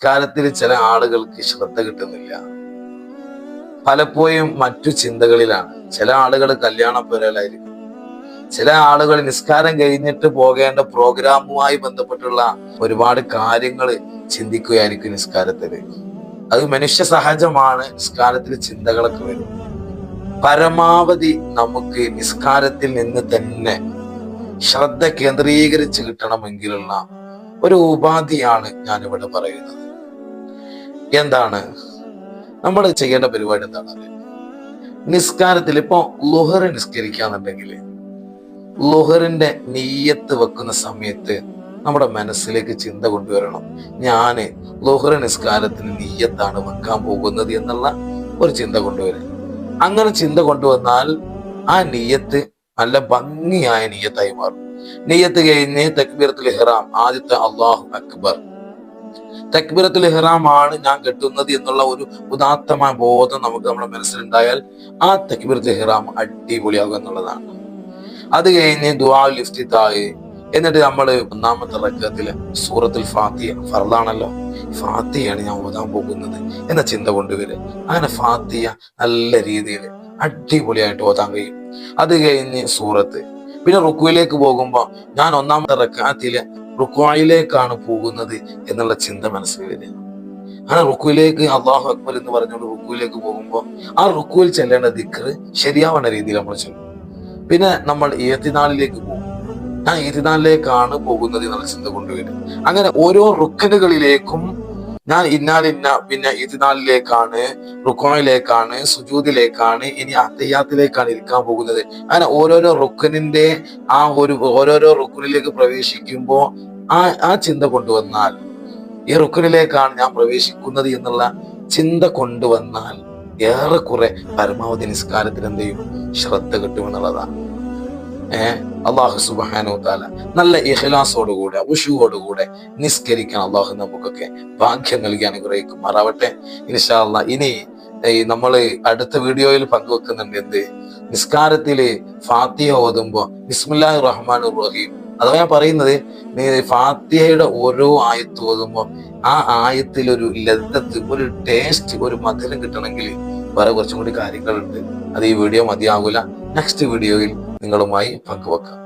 നിസ്കാരത്തിൽ ചില ആളുകൾക്ക് ശ്രദ്ധ കിട്ടുന്നില്ല. പലപ്പോഴും മറ്റു ചിന്തകളിലാണ്. ചില ആളുകൾ കല്യാണപ്പുരയിലായിരിക്കും, ചില ആളുകൾ നിസ്കാരം കഴിഞ്ഞിട്ട് പോകേണ്ട പ്രോഗ്രാമുമായി ബന്ധപ്പെട്ടുള്ള ഒരുപാട് കാര്യങ്ങൾ ചിന്തിക്കുകയായിരിക്കും നിസ്കാരത്തില്. അത് മനുഷ്യ സഹജമാണ്. നിസ്കാരത്തിൽ ചിന്തകളൊക്കെ വരും. പരമാവധി നമുക്ക് നിസ്കാരത്തിൽ നിന്ന് തന്നെ ശ്രദ്ധ കേന്ദ്രീകരിച്ച് കിട്ടണമെങ്കിലുള്ള ഒരു ഉപാധിയാണ് ഞാനിവിടെ പറയുന്നത്. എന്താണ് നമ്മൾ ചെയ്യേണ്ട പരിപാടി? എന്താണ് നിസ്കാരത്തിൽ ഇപ്പൊ ളുഹർ നിസ്കരിക്കാന്നുണ്ടെങ്കിൽ ളുഹറിന്റെ നിയ്യത്ത് വെക്കുന്ന സമയത്ത് നമ്മുടെ മനസ്സിലേക്ക് ചിന്ത കൊണ്ടുവരണം. ഞാന് ളുഹർ നിസ്കാരത്തിന് നിയ്യത്താണ് വെക്കാൻ പോകുന്നത് എന്നുള്ള ഒരു ചിന്ത കൊണ്ടുവരും. അങ്ങനെ ചിന്ത കൊണ്ടുവന്നാൽ ആ നിയ്യത്ത് നല്ല ഭംഗിയായ നിയ്യത്തായി മാറും. നിയ്യത്ത് കഴിഞ്ഞ് തക്ബീറത്തുൽ ഇഹ്റാം, ആദ്യത്തെ അല്ലാഹു അക്ബർ, തക്ബീറത്തുൽ ഇഹ്റാം ആണ് ഞാൻ കെട്ടുന്നത് എന്നുള്ള ഒരു ഉദാത്തമായ ബോധം നമുക്ക് നമ്മുടെ മനസ്സിലുണ്ടായാൽ ആ തക്ബീറത്തുൽ ഇഹ്റാം അടിപൊളിയാകുക എന്നുള്ളതാണ്. അത് കഴിഞ്ഞ് ദുആഉൽ ഇഫ്തിതാഹ്, എന്നിട്ട് നമ്മൾ ഒന്നാമത്തെ റക്അത്തിലെ സൂറത്തുൽ ഫാത്തിഹ ഫർളാണല്ലോ, ഫാത്തിഹയാണ് ഞാൻ ഓതാൻ പോകുന്നത് എന്ന ചിന്ത കൊണ്ടുവരിക. അങ്ങനെ ഫാത്തിഹ നല്ല രീതിയിൽ അടിപൊളിയായിട്ട് ഓതാൻ കഴിയും. അത് കഴിഞ്ഞ് സൂറത്ത്, പിന്നെ റുക്കുവിലേക്ക് പോകുമ്പോൾ ഞാൻ ഒന്നാമത്തെ റക്അത്തിലെ റുക്കുയിലേക്കാണ് പോകുന്നത് എന്നുള്ള ചിന്ത മനസ്സിൽ വരിക. അങ്ങനെ റുക്കുവിലേക്ക് അല്ലാഹു അക്ബർ എന്ന് പറഞ്ഞുകൊണ്ട് റുക്കുവിലേക്ക് പോകുമ്പോൾ ആ റുക്കുവിൽ ചെല്ലേണ്ട ദിക്ർ ശരിയാവുന്ന രീതിയിൽ നമ്മൾ ചൊല്ലും. പിന്നെ നമ്മൾ ഈത്തിനാലിലേക്ക് പോകും. ഞാൻ ഈത്തിനാലിലേക്കാണ് പോകുന്നത് എന്നുള്ള ചിന്ത കൊണ്ടുവരും. അങ്ങനെ ഓരോ റുക്കനുകളിലേക്കും ഞാൻ ഇന്നാലിന്ന, പിന്നെ ഈത്തിനാലിലേക്കാണ്, റുക്കോയിലേക്കാണ്, സുജൂദിലേക്കാണ്, ഇനി അത്തഹിയ്യാത്തിലേക്കാണ് ഇരിക്കാൻ പോകുന്നത്. അങ്ങനെ ഓരോരോ റുക്കനിന്റെ ഓരോരോ റുക്കനിലേക്ക് പ്രവേശിക്കുമ്പോൾ ആ ചിന്ത കൊണ്ടുവന്നാൽ, ഈ റുക്കനിലേക്കാണ് ഞാൻ പ്രവേശിക്കുന്നത് എന്നുള്ള ചിന്ത കൊണ്ടുവന്നാൽ ഏറെക്കുറെ പരമാവധി നിസ്കാരത്തിൽ എന്ത് ചെയ്യും? ശ്രദ്ധ കിട്ടുമെന്നുള്ളതാണ്. അള്ളാഹു സുബ്ഹാനഹു വ തആല നല്ല ഇഖ്ലാസോടുകൂടെ ഖുശൂഅോടുകൂടെ നിസ്കരിക്കാൻ അള്ളാഹു നമുക്കൊക്കെ ഭാഗ്യം നൽകി അനുഗ്രഹിക്കുമാറാവട്ടെ. ഇൻഷാ അല്ലാഹ് ഇനി നമ്മൾ അടുത്ത വീഡിയോയിൽ പങ്കുവെക്കുന്നുണ്ട് എന്ത്? നിസ്കാരത്തില് ഫാത്തിഹ ഓതുമ്പോ ബിസ്മില്ലാഹിർ റഹ്മാനിർ റഹീം, അഥവാ ഞാൻ പറയുന്നത് ഫാത്തിഹയുടെ ഓരോ ആയത്ത് ഓതുമ്പോ ആ ആയത്തിൽ ഒരു ലദ്ദത്ത്, ഒരു ടേസ്റ്റ്, ഒരു മധുരം കിട്ടണമെങ്കിൽ വേറെ കുറച്ചും കൂടി കാര്യങ്ങളുണ്ട്. അത് ഈ വീഡിയോ മതിയാകൂല. നെക്സ്റ്റ് വീഡിയോയിൽ നിങ്ങളുമായി പങ്കുവെക്കാം.